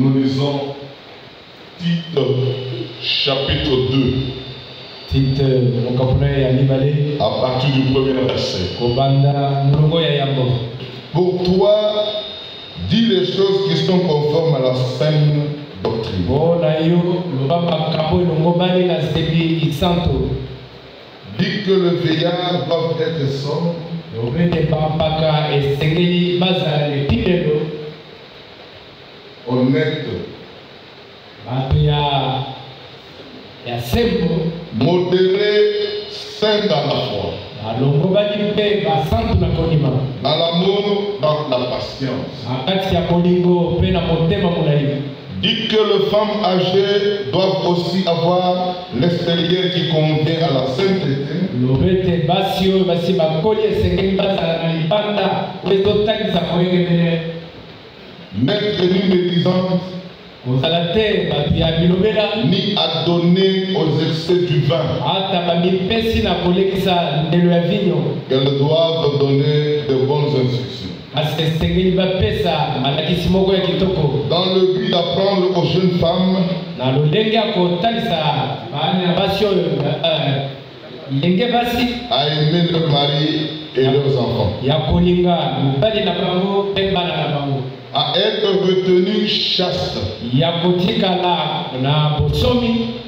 Nous lisons Tite chapitre 2 à partir du premier verset. Pour toi, dis les choses qui sont conformes à la saine doctrine. Dis que le vieillard doit être sobre, honnête, modéré, saint dans la foi, dans l'amour, dans la patience. Dis que les femmes âgées doivent aussi avoir l'extérieur qui convient à la sainteté, n'être ni médisante, ni adonner aux excès du vin, qu'elles doivent donner de bonnes instructions. Dans le but d'apprendre aux jeunes femmes à aimer leur mari et leurs enfants, à être retenues chastes,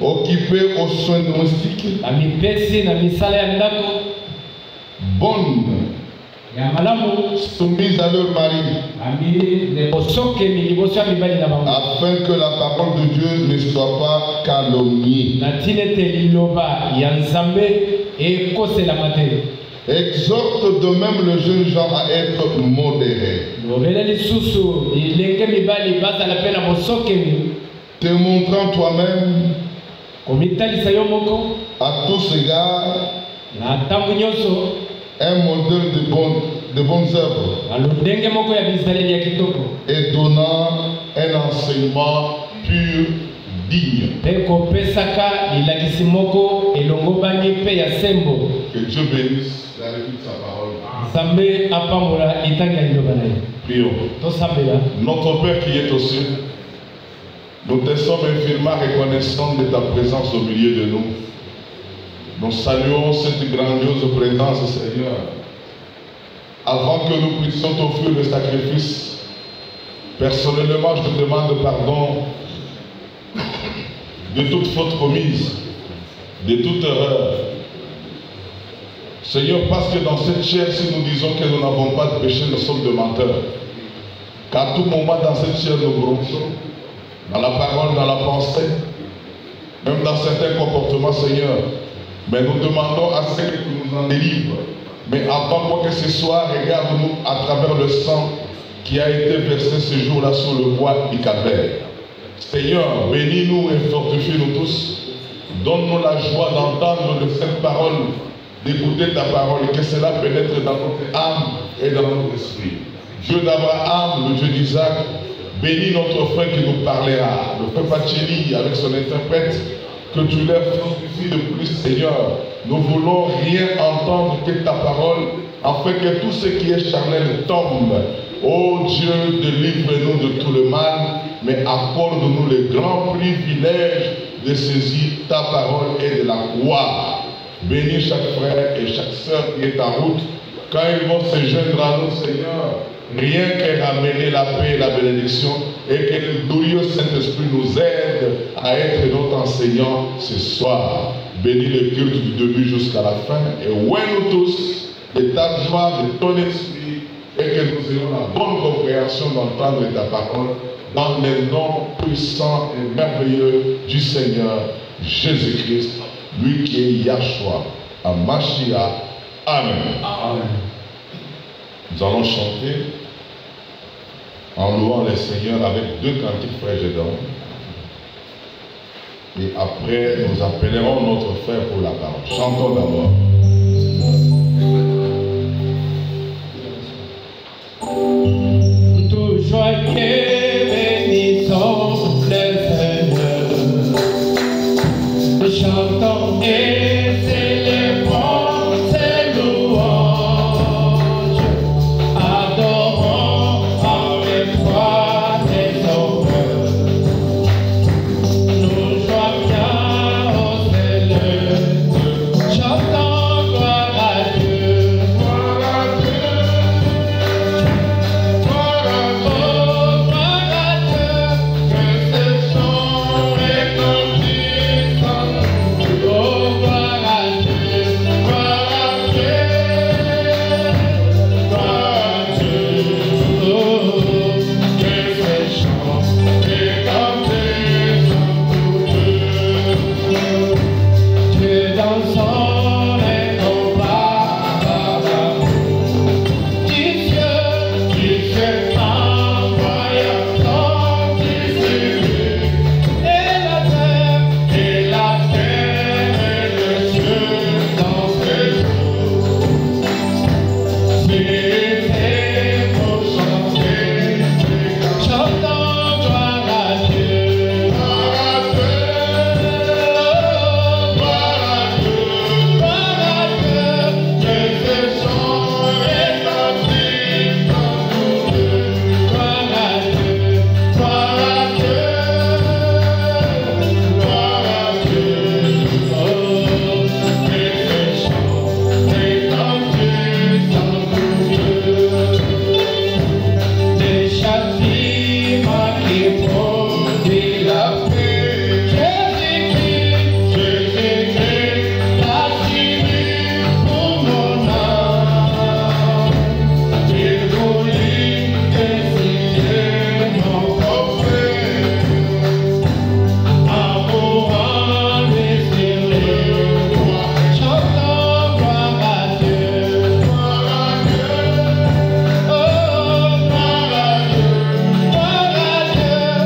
occupées aux soins domestiques, bonnes, soumises à leur mari, afin que la parole de Dieu ne soit pas calomniée. Exhorte de même le jeune gens à être modérés, te montrant toi-même à tous égards un modèle de bonnes œuvres et donnant un enseignement pur, digne. Que Dieu bénisse la lecture de sa parole. Prions. Notre Père qui est aux cieux, nous te sommes infiniment reconnaissants de ta présence au milieu de nous. Nous saluons cette grandiose présence, Seigneur. Avant que nous puissions t'offrir le sacrifice, personnellement, je te demande pardon de toute faute commise, de toute erreur. Seigneur, parce que dans cette chair, si nous disons que nous n'avons pas de péché, nous sommes des menteurs. Qu'à tout moment dans cette chair, nous bronchons, dans la parole, dans la pensée, même dans certains comportements, Seigneur. Mais nous demandons à ceux qui nous en délivrent. Mais avant quoi que ce soit, regarde-nous à travers le sang qui a été versé ce jour-là sur le bois du Calvaire. Seigneur, bénis-nous et fortifie-nous tous. Donne-nous la joie d'entendre de cette parole, d'écouter ta parole, et que cela pénètre dans notre âme et dans notre esprit. Dieu d'Abraham, le Dieu d'Isaac, bénis notre frère qui nous parlera, le frère Pacheli avec son interprète, que tu leur fortifies de plus, Seigneur. Nous voulons rien entendre que ta parole, afin que tout ce qui est charnel tombe. Ô Dieu, délivre-nous de tout le mal, mais accorde-nous le grand privilège de saisir ta parole et de la croire. Bénis chaque frère et chaque sœur qui est en route. Quand ils vont se joindre à nous, Seigneur, rien que ramener la paix et la bénédiction, et que le glorieux Saint-Esprit nous aide à être notre enseignant ce soir. Bénis le culte du début jusqu'à la fin, et ouais-nous tous de ta joie, de ton esprit, et que nous ayons la bonne compréhension d'entendre ta parole dans les noms puissants et merveilleux du Seigneur Jésus-Christ, lui qui est Yahshua, Mashiach. Amen. Amen. Nous allons chanter en louant le Seigneur avec 2 cantiques frères Gédéon. Et après, nous appellerons notre frère pour la parole. Chantons d'abord. Toujours que bénissons le Seigneur, chantons et célébrons ses louanges, adorons avec foi et son cœur. bâtiment qui produit la paix. Jésus-Christ, assuré pour mon âme. Il voulut décider mon prophète. Amour indésiré, chantons gloire à Dieu. Gloire à Dieu. Oh, gloire à Dieu. Gloire à Dieu.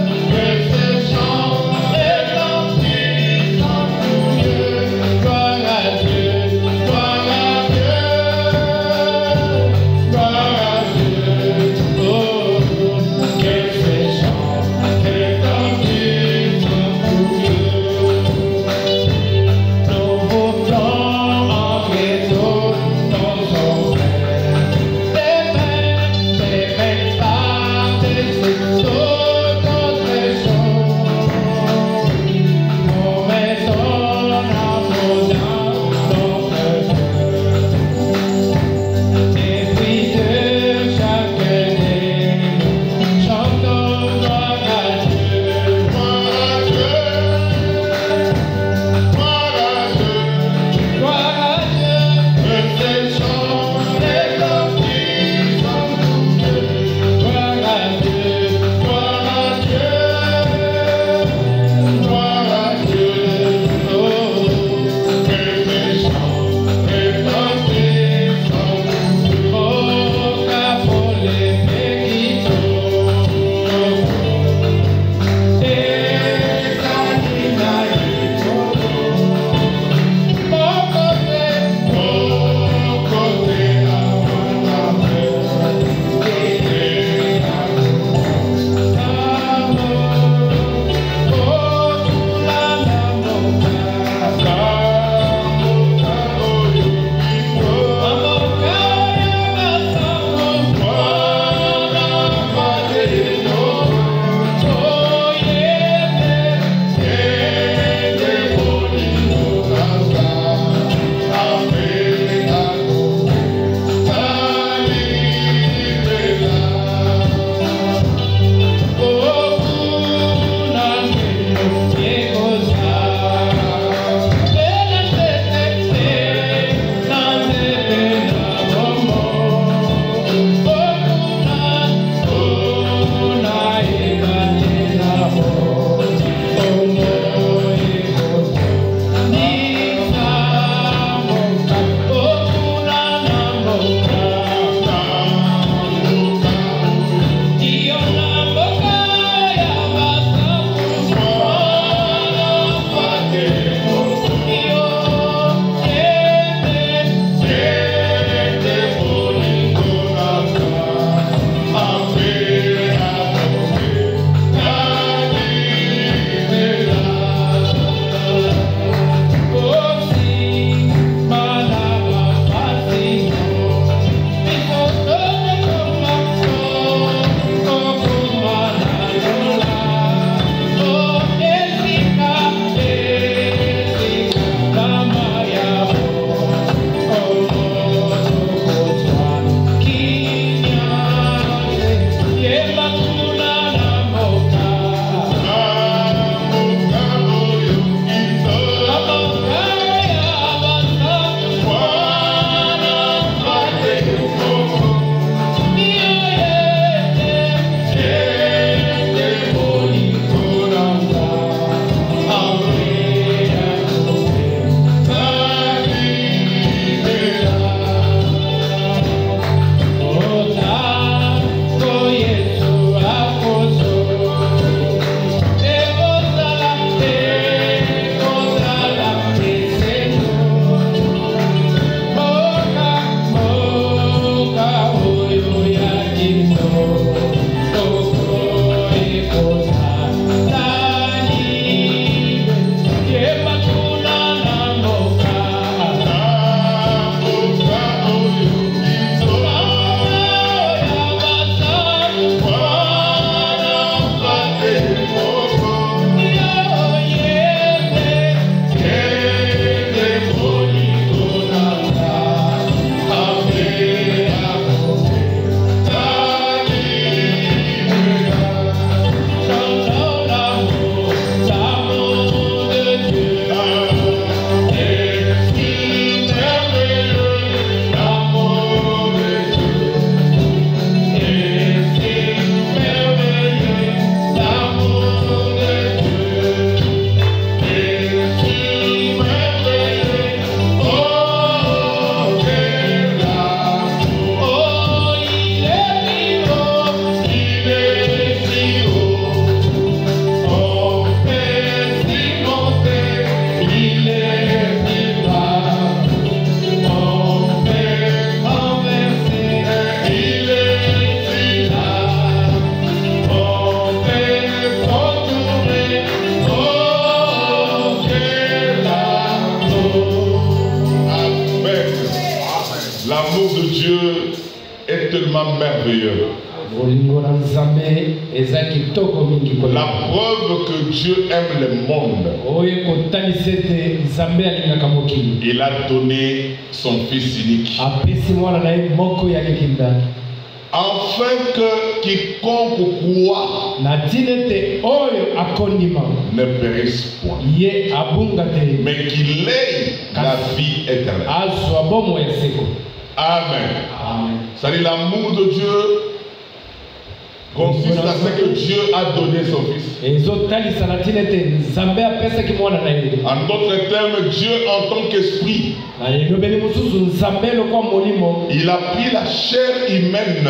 merveilleux. La preuve que Dieu aime le monde. Il a donné son Fils unique. Afin que quiconque croit ne périsse point, mais qu'il ait la vie éternelle. Amen. C'est-à-dire l'amour de Dieu consiste à ce que Dieu a donné son Fils. En d'autres termes, Dieu en tant qu'esprit, il a pris la chair humaine.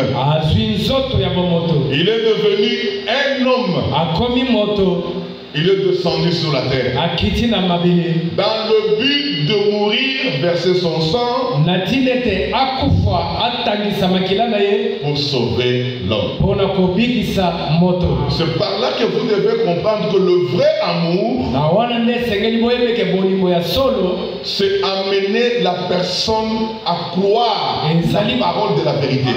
Il est devenu un homme. Il est descendu sur la terre. Dans le but de mourir, verser son sang pour sauver l'homme. C'est par là que vous devez comprendre que le vrai amour, c'est amener la personne à croire la parole de la vérité.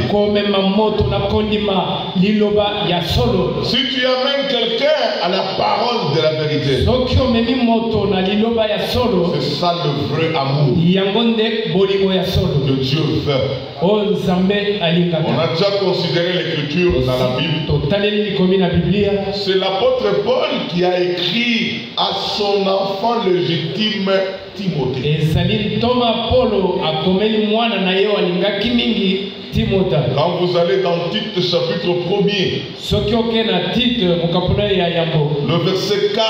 Si tu amènes quelqu'un à la parole de la vérité, c'est ça le vrai amour que Dieu veut. On a déjà considéré l'écriture dans la Bible. C'est l'apôtre Paul qui a écrit à son enfant légitime Timothée. Quand vous allez dans Tite chapitre 1er, le verset 4,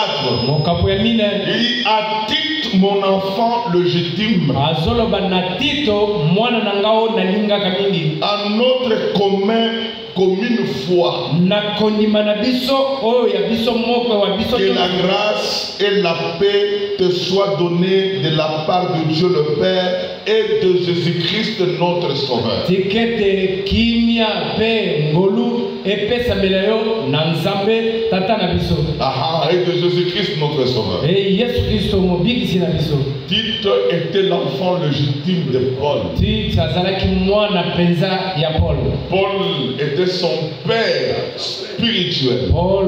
il dit à Tite mon enfant légitime, à notre commune foi, que la grâce et la paix te soient données de la part de Dieu le Père et de Jésus-Christ notre Sauveur. Et de Jésus-Christ notre Sauveur. Tite était l'enfant légitime de Paul. Paul était son père spirituel. Paul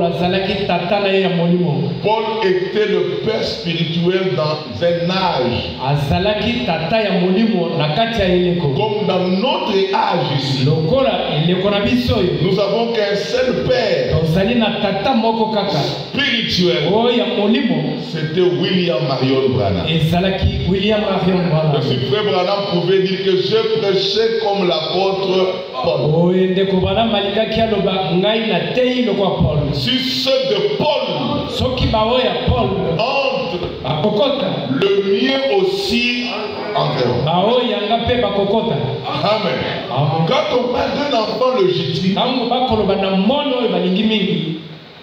était le père spirituel dans un âge. Comme dans notre âge ici. Nous avons qu'un seul père spirituel. C'était William Marion Branham. Le frère Branham pouvait dire que je prêchais comme l'apôtre Paul. Si ceux de Paul entre, le mien aussi entre. Amen. Quand on parle d'un enfant légitime,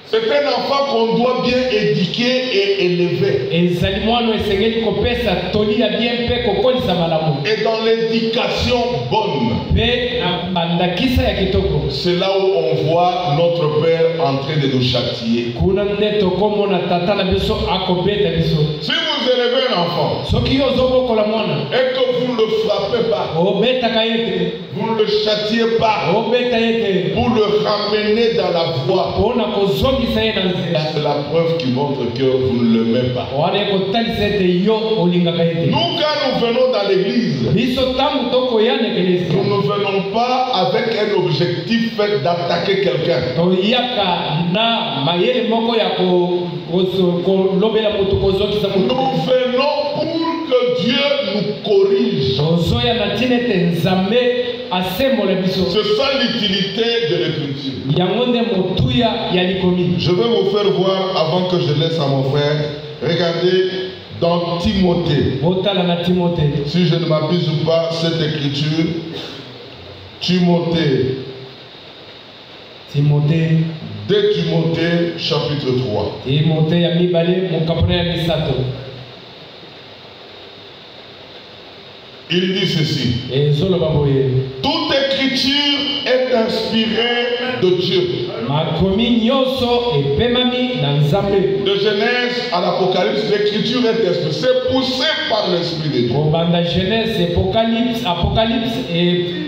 c'est un enfant qu'on doit bien éduquer et élever. Et dans l'éducation bonne, c'est là où on voit notre Père en train de nous châtier. Si vous élevez un enfant et que vous ne le frappez pas, vous ne le châtiez pas pour le ramener dans la voie, c'est la preuve qui montre que vous ne l'aimez pas. Nous, quand nous venons dans l'église, nous ne venons pas avec un objectif d'attaquer quelqu'un. Nous venons pour que Dieu nous corrige. C'est ça l'utilité de l'écriture. Je vais vous faire voir, avant que je laisse à mon frère, regardez dans Timothée. Si je ne m'abuse pas, cette écriture, Timothée. 2 Timothée, chapitre 3. Il dit ceci. Toute écriture est inspirée de Dieu. De Genèse à l'Apocalypse, l'écriture est inspirée. C'est poussé par l'Esprit de Dieu.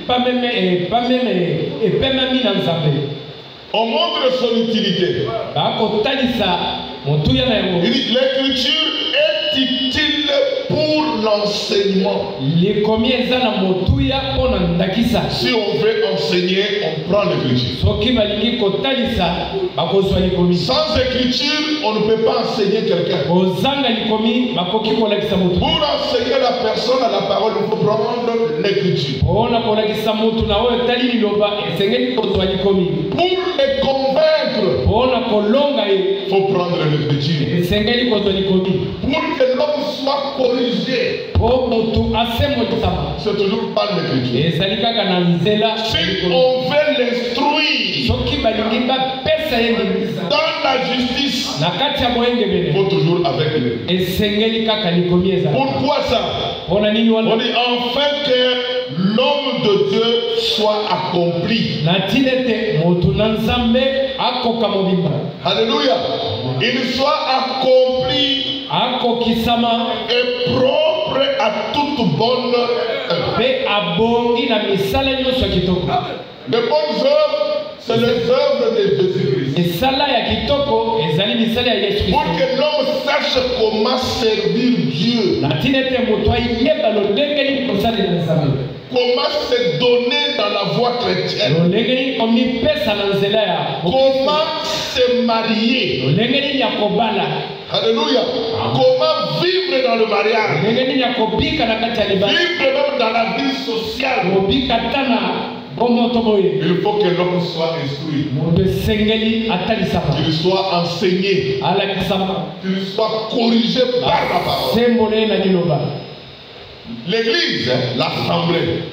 pas même On montre son utilité. Il dit l'écriture est utile pour l'enseignement. Si on veut enseigner, on prend l'écriture. Sans écriture, on ne peut pas enseigner quelqu'un. Pour enseigner la personne à la parole, il faut prendre l'écriture. Pour les convaincre, il faut prendre l'écriture. Pour que l'homme soit corrigé, c'est toujours par l'écriture. Si on veut l'instruire dans la justice, il faut toujours avec l'écriture. Pourquoi ça? On dit enfin que l'homme de Dieu soit accompli. Alléluia. Il soit accompli et propre à toute bonne œuvre. Les bonnes œuvres, c'est les œuvres de Jésus-Christ. Pour que l'homme sache comment servir Dieu. Comment se donner dans la voie chrétienne. Comment se marier. Alléluia. Comment vivre dans le mariage. Vivre même dans la vie sociale. Il faut que l'homme soit instruit. Qu'il soit enseigné. Qu'il soit corrigé par la parole. L'église, l'assemblée.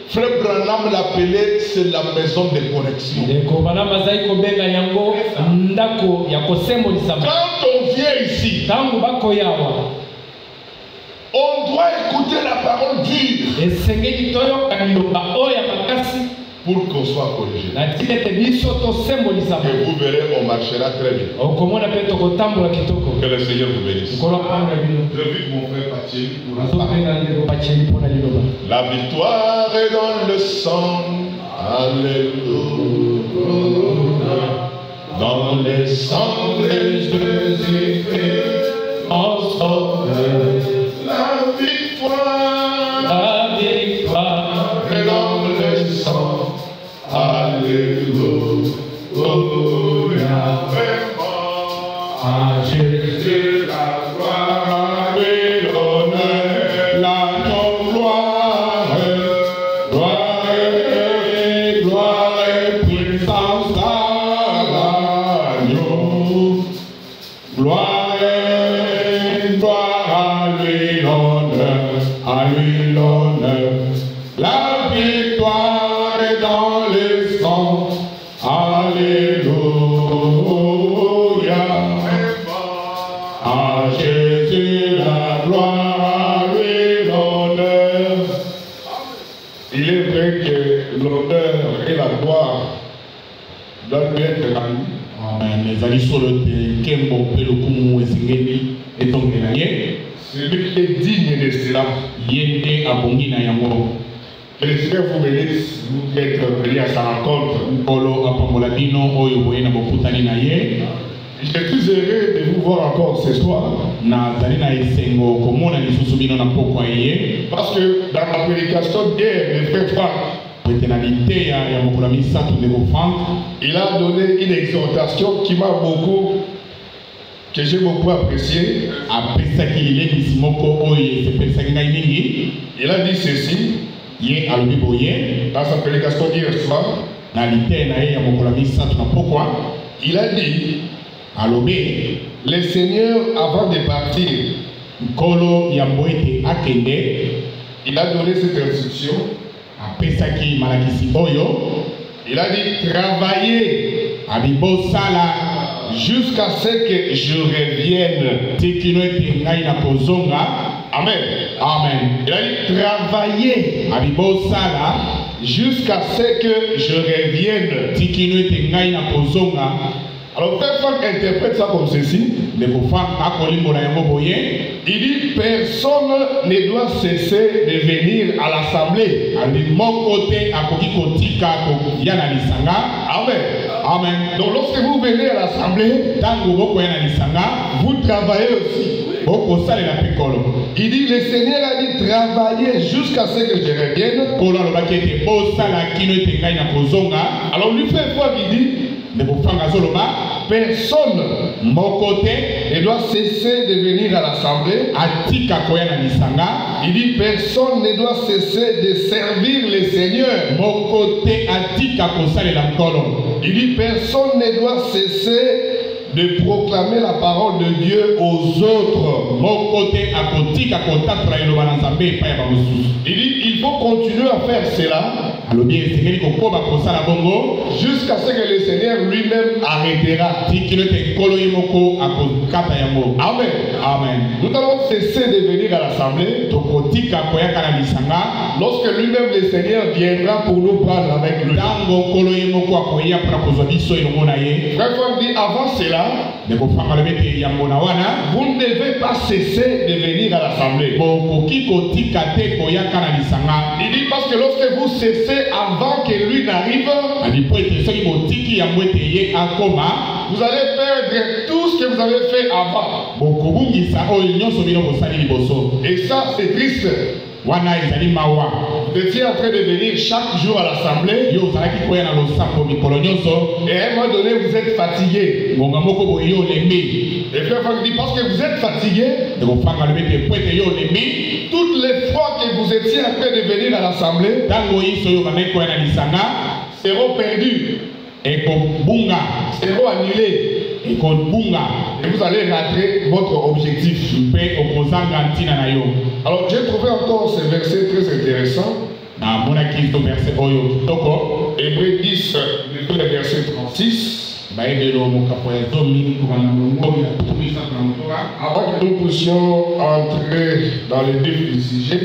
Frère Branham l'appelait, c'est la maison de correction. Quand on vient ici, on doit écouter la parole dure pour qu'on soit corrigé. Et vous verrez, on marchera très bien. Que le Seigneur vous bénisse. J'invite mon frère Pacheli pour la parole. La victoire est dans le sang. Alléluia. Dans le sang de Jésus-Christ, en sauveur. La victoire est dans le sang. Alléluia. À Jésus la gloire et l'honneur, la gloire, gloire et puissance à l'agneau. Gloire à lui l'honneur, la victoire est dans le sang. Alléluia. À Jésus la gloire, à lui l'honneur. Il est vrai que l'honneur et la gloire doivent être rendus. Amen. Celui qui est digne de cela. Que le Seigneur vous bénisse, vous qui êtes venus à sa rencontre. Je suis heureux de vous voir encore ce soir. Parce que dans la prédication d'hier, le frère Franck, il a donné une exhortation qui m'a beaucoup, que j'ai beaucoup apprécié. Il a dit ceci dans sa prédication d'hier soir. Il a dit, le Seigneur, avant de partir, il a donné cette instruction. Il a dit, travaillez jusqu'à ce que je revienne. Amen. Amen. Il a dit, travaillez jusqu'à ce que je revienne. Alors frère Franck interprète ça comme ceci. Il dit personne ne doit cesser de venir à l'assemblée. Amen. Amen. Donc lorsque vous venez à l'assemblée, vous travaillez aussi. Il dit le Seigneur a dit travailler jusqu'à ce que je revienne. Alors lui fait foi qui dit personne ne doit cesser de venir à l'assemblée. Il dit personne ne doit cesser de servir le Seigneur. Il dit personne ne doit cesser de proclamer la parole de Dieu aux autres. Il dit il faut continuer à faire cela jusqu'à ce que le Seigneur lui-même arrêtera. Amen. Amen. Nous allons cesser de venir à l'assemblée lorsque lui-même le Seigneur viendra pour nous prendre avec lui. Frère Franck dit avant cela, vous ne devez pas cesser de venir à l'assemblée. Il dit parce que lorsque vous cessez avant que lui n'arrive, vous allez perdre tout ce que vous avez fait avant. Et ça c'est triste. Vous étiez en train de venir chaque jour à l'assemblée. Et à un moment donné, vous êtes fatigué. Et frère Franck dit parce que vous êtes fatigué, toutes les fois que vous étiez en train de venir à l'assemblée seront perdues, seront annulées. Et vous allez rater votre objectif. Alors j'ai trouvé encore ce verset très intéressant. Hébreux 10, le verset 36. Avant que nous puissions entrer dans le vif du sujet,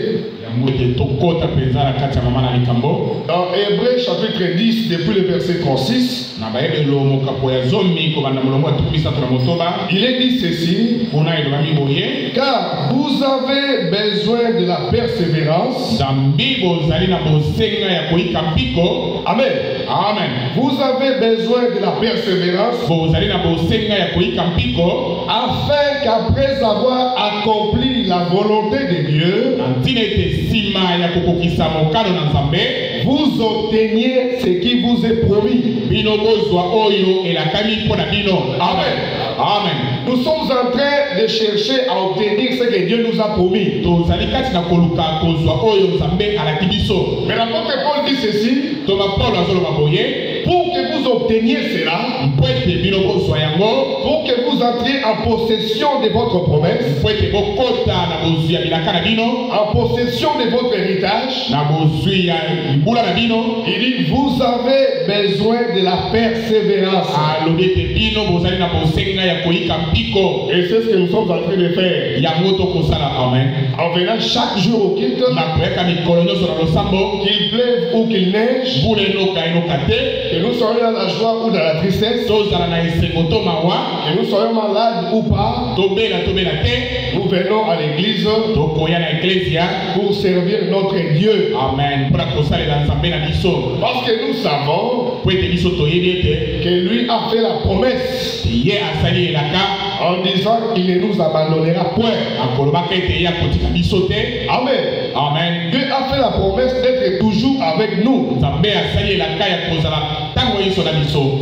dans Hébreux chapitre 10, depuis le verset 36, il est dit ceci: car vous avez besoin de la persévérance. Amen. Amen. Vous avez besoin de la persévérance afin qu'après avoir accompli la volonté de Dieu, vous obteniez ce qui vous est promis. Amen. Amen. Nous sommes en train de chercher à obtenir ce que Dieu nous a promis. Mais l'apôtre Paul dit ceci: pour que vous obteniez cela, pour que vous entriez en possession de votre promesse, en possession de votre héritage, il dit vous avez besoin de la persévérance. Et c'est ce que nous sommes en train de faire. En venant chaque jour au culte, qu'il pleuve ou qu'il neige, que nous soyons dans la joie ou dans la tristesse, que nous soyons malades ou pas, nous venons à l'église pour servir notre Dieu. Amen. Parce que nous savons que lui a fait la promesse en disant qu'il ne nous abandonnera point. Amen. Amen. Dieu a fait la promesse d'être toujours avec nous.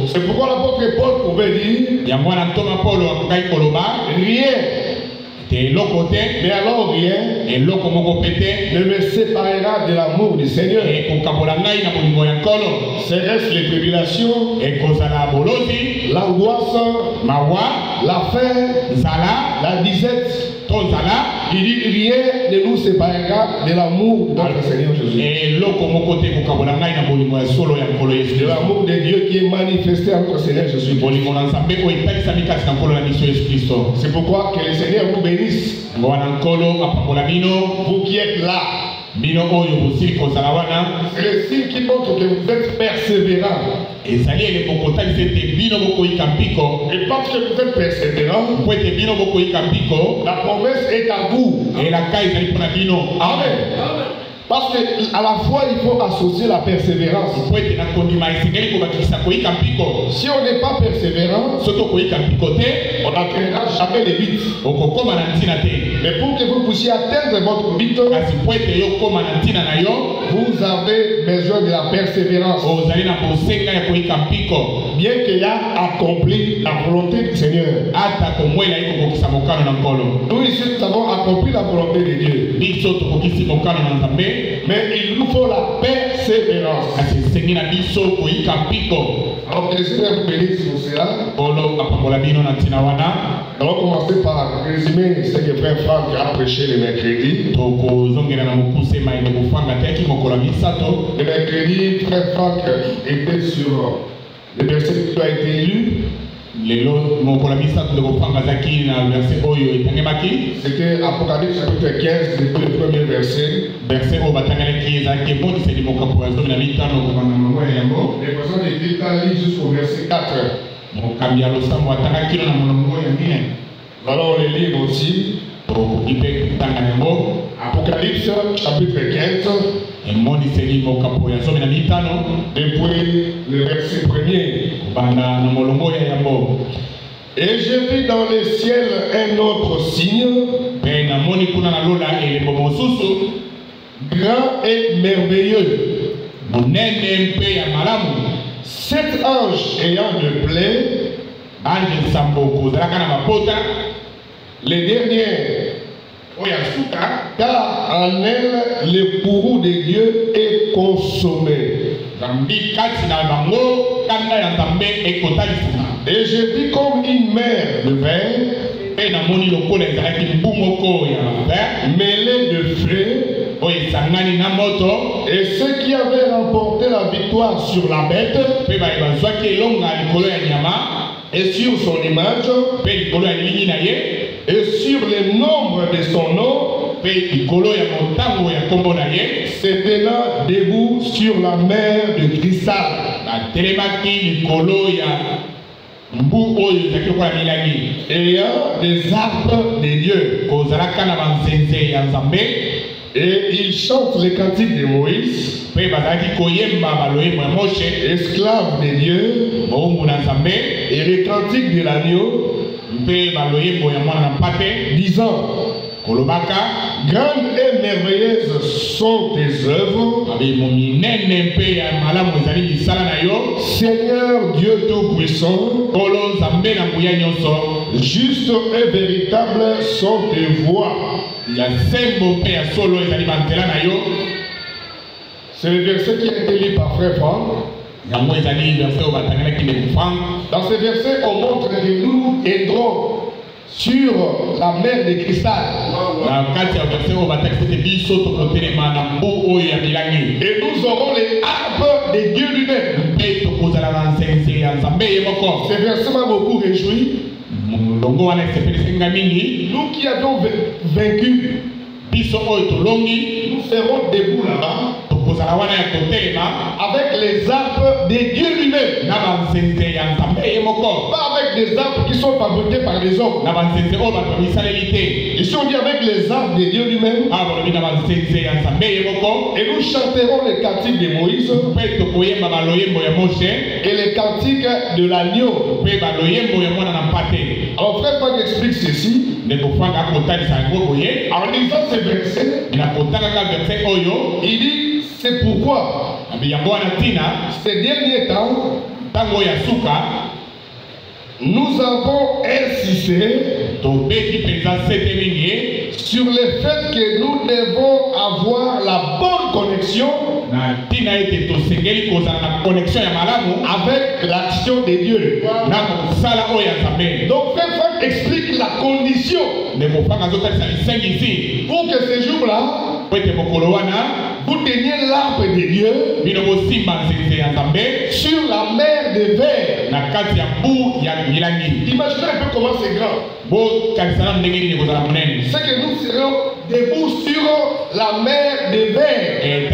C'est pourquoi l'apôtre Paul pouvait dire rien. Mais alors rien ne me séparera de l'amour du Seigneur. Serait-ce les tribulations, l'angoisse, la faim, la disette. Il dit rien ne nous séparera de l'amour de notre Seigneur Jésus. De l'amour de Dieu qui est manifesté en notre Seigneur Jésus. C'est pourquoi que le Seigneur vous bénisse. Vous qui êtes là. bino oyo bosili kozala wana c'est le signe qui montre que vous êtes persévérant. ezali elembo kotalisa ete bino bokoyika mpiko Et parce que vous êtes persévérant, po ete bino bokoyika mpiko la promesse est à vous. elaka ezali mpona bino. Amen. Parce qu'à la fois, il faut associer la persévérance. po ete na kondima esengeli kobakisa koyika mpiko. Si on n'est pas persévérant, soki okoyika mpiko te on n'atteindra jamais les buts. okokóma na ntina te. Mais pour que vous puissiez atteindre votre but, kasi po ete yo kóma na ntina na yo vous avez besoin de la persévérance. ozali na bosenga ya koyika mpiko. Bien qu'il y a accompli la volonté du Seigneur. ata komwela ye kokokisa mokano na nkolo. Nous ici, nous avons accompli la volonté de Dieu. biso tokokisi mokano na nzambe. Mais il nous faut la persévérance. kasi esengi na biso koyika mpiko. Alors que le Seigneur vous bénisse sur cela. olo apambola bino na ntina wana. Allons commencer par résumer ce que Frère Franck a prêché le mercredi. tokozongela na mokuse mayele kofanga te yaki mokolo ya misato. Le mercredi, Frère Franck était sur le verset qui a été lu. lelo mokolo ya misato ndekofanga azaki na verset oyo etangemaki. C'était Apocalypse chapitre 15, depuis le premier verset. verset oyo batangelaki ezalaki ebondiseli mokambo ya 15 kokanga mongo ya yango. Les personnes écrites lisent jusqu'au verset 4. mokambi ya losambo atangaki no na molongo ya mine. Allons les lire aussi. tokoki mpe kotanga yango. Apocalypse chapitre 15, emondiseli mokambo ya 15 depuis le verset 1er. kobanda na molongo ya yango. Et j'ai vu dans le ciel un autre signe, mpe namoni kuna na lola elembo mosusu grand et merveilleux. monene mpe ya malamu. 7 anges ayant de plaie, ange nsambo kozalaka na mapota. les derniers, oyo ya suka car en elle le courroux de Dieu est consommé. zambi kati na bango kanda ya nzambe ekotalisama. Et j'ai vu comme une mer de verre mpe namoni lokola ezalaki mbu moko ya ver mêlée de feu, oyo esangani na moto. et ceux qui avaient remporté la victoire sur la bête mpe baye bazwaki elonga likolo ya nyama et sur son image mpe likolo ya lilingi na ye et sur le nombre de son nom, mpe likolo ya motango ya nkombo na ye se tenant debout sur la mer de cristal. batelemaki likolo ya mbu oyo ezalaki lokola milangi Ayant des arpes de Dieu. kozalaka na banzenze ya nzambe. Et ils chantent les cantiques de Moïse, mpe bazalaki koyemba baloyembo ya moshe esclave de Dieu, mowumbu na nzambe. et les cantiques de l'agneau, mpe baloyembo ya mwana na mpate disant, kolobaka grandes et merveilleuses sont tes œuvres, babemo minene mpe ya malamu ezali misala na yo. Seigneur Dieu Tout-Puissant, nkolo nzambe na nguya nyonso. juste et véritable sont tes voies. ya sembo mpe ya solo ezali banzela na yo. C'est le verset qui a été lu par Frère Franck. yango ezali verset oyo batangelaki ndeko frank. Dans ce verset, on montre que nous aidrons sur la mer de cristal. na kati ya verset oyo batakisi ete biso tokotelema na mbu oyo ya milangi. Et nous aurons les harpes de Dieu lui-même. mpe tokozala na nzenze ya nzambe ye moko. Ce verset m'a beaucoup réjoui. molongo wana esepelisinga mingi. Nous qui avions vaincu, biso oyo tolongi nous serons debout là-bas tokozala wana ya kotelema avec les harpes de Dieu lui-même. na banzenze ya nzambe ye moko. Pas avec des harpes qui sont fabriquées par des hommes. na banzenze oyo bato bamisaleli te. Ici on dit avec les harpes de Dieu lui-même. awa balobi na banzenze ya nzambe ye moko. Et nous chanterons les cantiques de Moïse mpe tokoyemba baloyembo ya moshe et les cantiques de l'agneau. mpe baloyembo ya mwana na mpate. Alors Frère Franck explique ceci. ndeko frank akotalisa yango boye. En lisant ce verset, na kotangaka verset oyo il dit c'est pourquoi abi yango wana ntina ces derniers temps ntango oyo ya suka nous avons insisté tobeti mpenza sete mingi sur le fait que nous devons avoir la bonne connexion na ntina ete tosengeli kozala na connexion ya malamu avec l'action de Dieu. na kosala oyo ya nzambe. Donc Frère Franck explique la condition ndeko frank azotalisa lisengisi pour que ce jour-là, po ete mokolo wana vous teniez l'arbre de Dieu bino bosimba nzenze ya nzambe sur la mer de verre. na kati ya mbu ya milangi. Imaginez un peu comment c'est grand. bokanisana ndenge nini kozala monene. C'est que nous serons debout sur la mer des vers. Et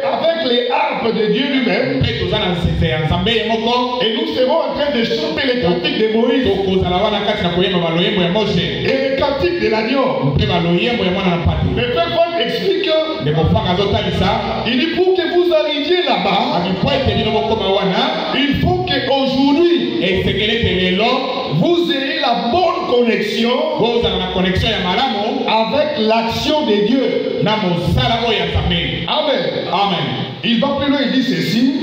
avec les harpes de Dieu lui-même. Et nous serons en train de chanter les cantiques de Moïse. Et les cantiques de l'agneau. Le Père Paul explique. Il dit pour que vous arriviez là-bas, il faut qu'aujourd'hui vous ayez la bonne connexion avec l'action de Dieu. Amen. Amen. Il va plus loin, il dit ceci.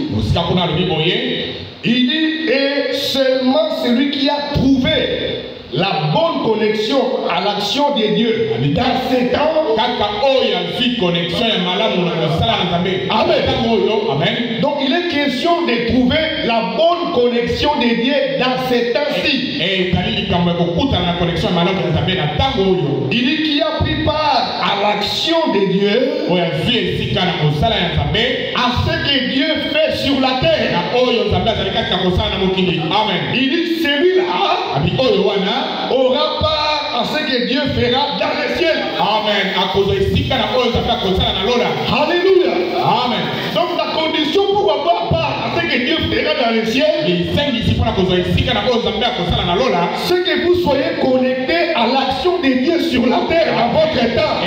Il dit, et seulement celui qui a trouvé la bonne connexion à l'action de Dieu dans ces temps. Amen. Amen. Donc il est question de trouver la bonne connexion de Dieu dans ces temps-ci. Il dit qu'il a pris part à l'action de Dieu, à ce que Dieu fait sur la terre. Amen. Il dit celui-là aura part à ce que Dieu fera dans le ciel. Amen. Alléluia. Amen. Donc la condition pour avoir part à ce que Dieu fera dans le ciel, c'est que vous soyez connectés à l'action de Dieu sur la terre à votre temps.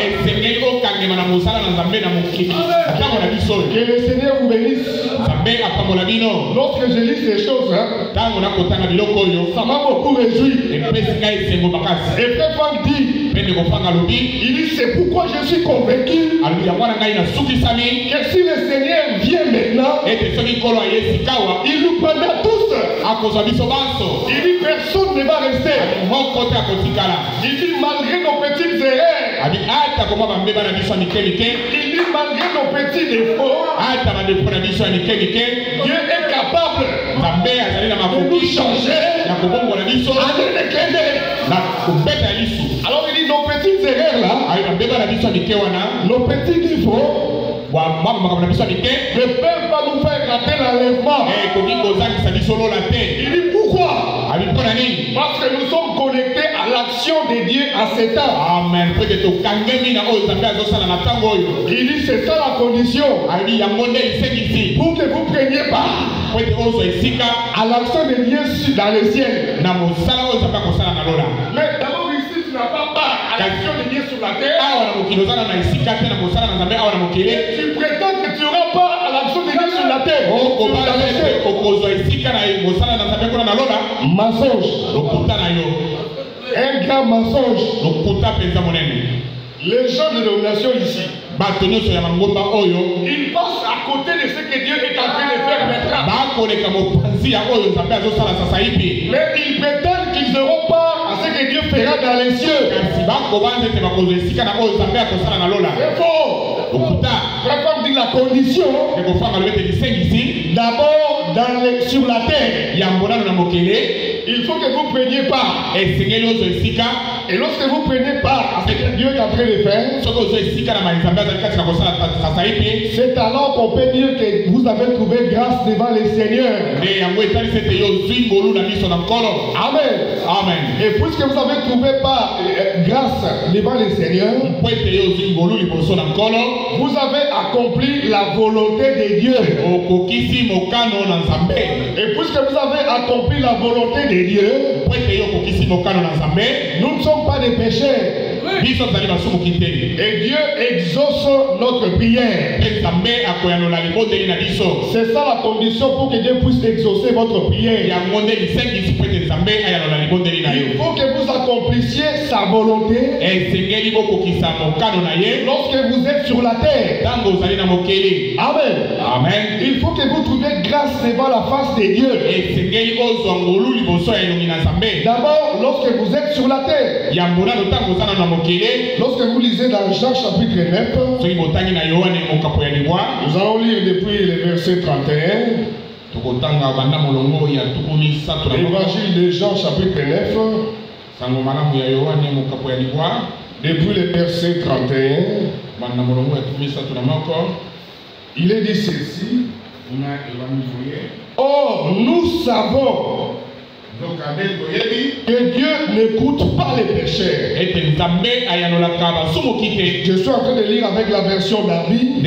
Que le Seigneur vous bénisse. Lorsque je lis ces choses, ça m'a beaucoup réjoui. Et Frère Franck dit, il dit c'est pourquoi je suis convaincu que si le Seigneur vient maintenant, il nous prendra tous. Il dit personne ne va rester. Il dit malgré nos petites erreurs, il dit malgré nos petits défauts, Dieu est capable de nous changer. Alors il dit nos petites erreurs là, nos petits défauts ne peuvent pas nous faire rater l'enlèvement. Il dit pourquoi? Parce que nous sommes connectés à l'action de Dieu à cet temps. Amen. Il dit c'est ça la condition. Pour que vous preniez part à l'action de Dieu dans le ciel. Mais d'abord ici tu n'as pas part à l'action de Dieu sur la terre. Tu prétends que tu auras part à l'action de Dieu sur la terre. Mensonge. Un grand mensonge. Les gens de dénomination ici, ils passent à côté de ce que Dieu est en train de faire maintenant. Mais ils prétendent qu'ils n'auront pas à ce que Dieu fera dans les cieux. C'est faux. Frère, dit la condition, d'abord sur la terre, il faut que vous preniez part. Et lorsque vous prenez part à ce que Dieu est en train de faire, c'est alors qu'on peut dire que vous avez trouvé grâce devant le Seigneur. Amen. Amen. Et puisque vous avez trouvé part grâce devant le Seigneur, vous avez accompli la volonté de Dieu. Et puisque vous avez accompli la volonté de Dieu, nous ne sommes pas des pécheurs. Et Dieu exauce notre prière. C'est ça la condition pour que Dieu puisse exaucer votre prière. Il faut que vous accomplissiez sa volonté lorsque vous êtes sur la terre. Amen. Amen. Il faut que vous trouviez grâce devant la face de Dieu. D'abord, lorsque vous êtes sur la terre. Lorsque vous lisez dans Jean chapitre 9, nous allons lire depuis le verset 31. L'évangile de Jean chapitre 9, depuis le verset 31, il est dit ceci. Or, nous savons que Dieu n'écoute pas les pécheurs. Je suis en train de lire avec la version Darby.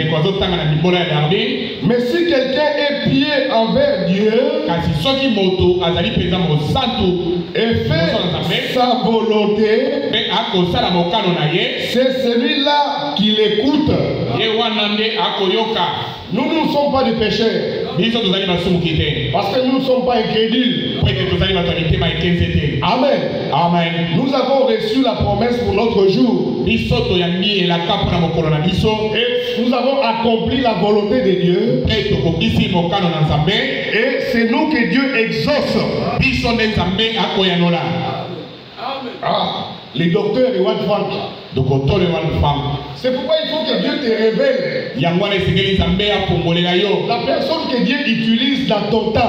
Mais si quelqu'un est pieux envers Dieu et fait sa volonté, c'est celui-là qui l'écoute. Nous ne sommes pas des pécheurs. Parce que nous ne sommes pas incrédules. Amen. Amen. Nous avons reçu la promesse pour notre jour. Et nous avons accompli la volonté de Dieu. Et c'est nous que Dieu exauce. Les docteurs et One Frank. C'est pourquoi il faut que Dieu te révèle la personne que Dieu utilise dans ton temps.